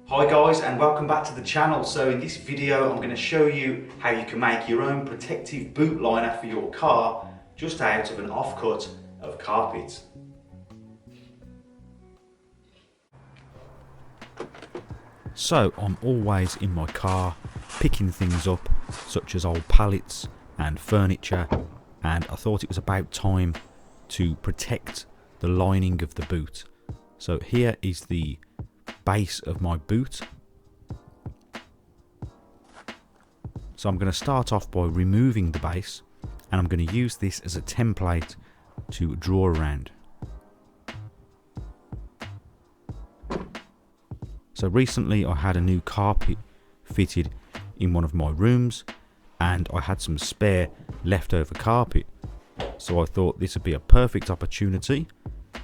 Hi guys, and welcome back to the channel. So in this video I'm going to show you how you can make your own protective boot liner for your car just out of an offcut of carpet. So I'm always in my car picking things up such as old pallets and furniture, and I thought it was about time to protect the lining of the boot. So here is the base of my boot. So I'm going to start off by removing the base, and I'm going to use this as a template to draw around. So recently I had a new carpet fitted in one of my rooms, and I had some spare leftover carpet. So I thought this would be a perfect opportunity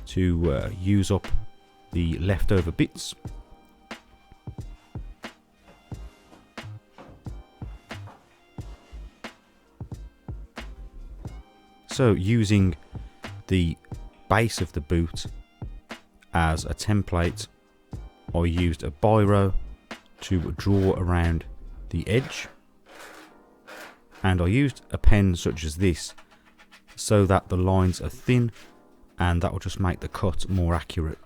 to use up the leftover bits. So using the base of the boot as a template, I used a biro to draw around the edge, and I used a pen such as this so that the lines are thin, and that will just make the cut more accurate.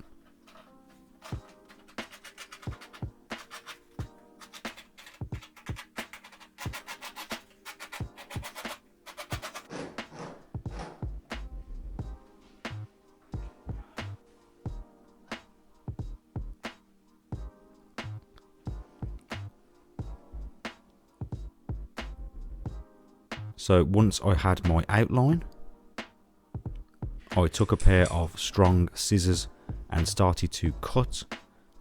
So once I had my outline, I took a pair of strong scissors and started to cut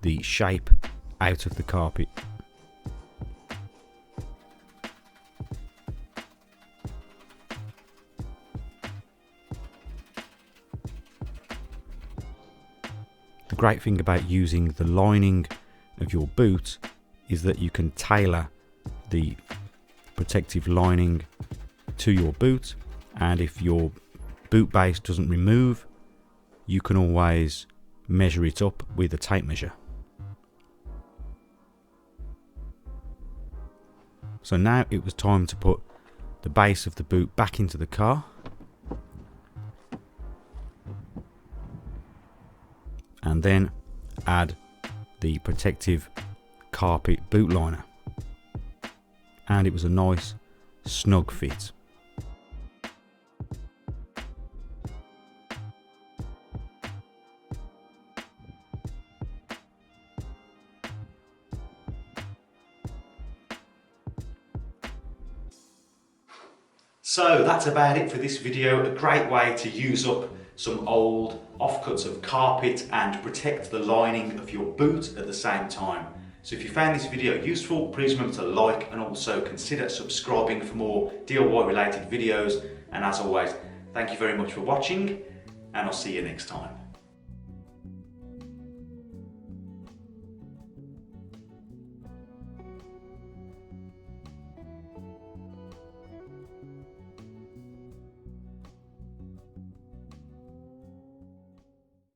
the shape out of the carpet. The great thing about using the lining of your boot is that you can tailor the protective lining to your boot, and if your boot base doesn't remove, you can always measure it up with a tape measure. So now it was time to put the base of the boot back into the car, and then add the protective carpet boot liner, and it was a nice snug fit. So that's about it for this video. A great way to use up some old offcuts of carpet and protect the lining of your boot at the same time. So if you found this video useful, please remember to like and also consider subscribing for more DIY related videos. And as always, thank you very much for watching, and I'll see you next time.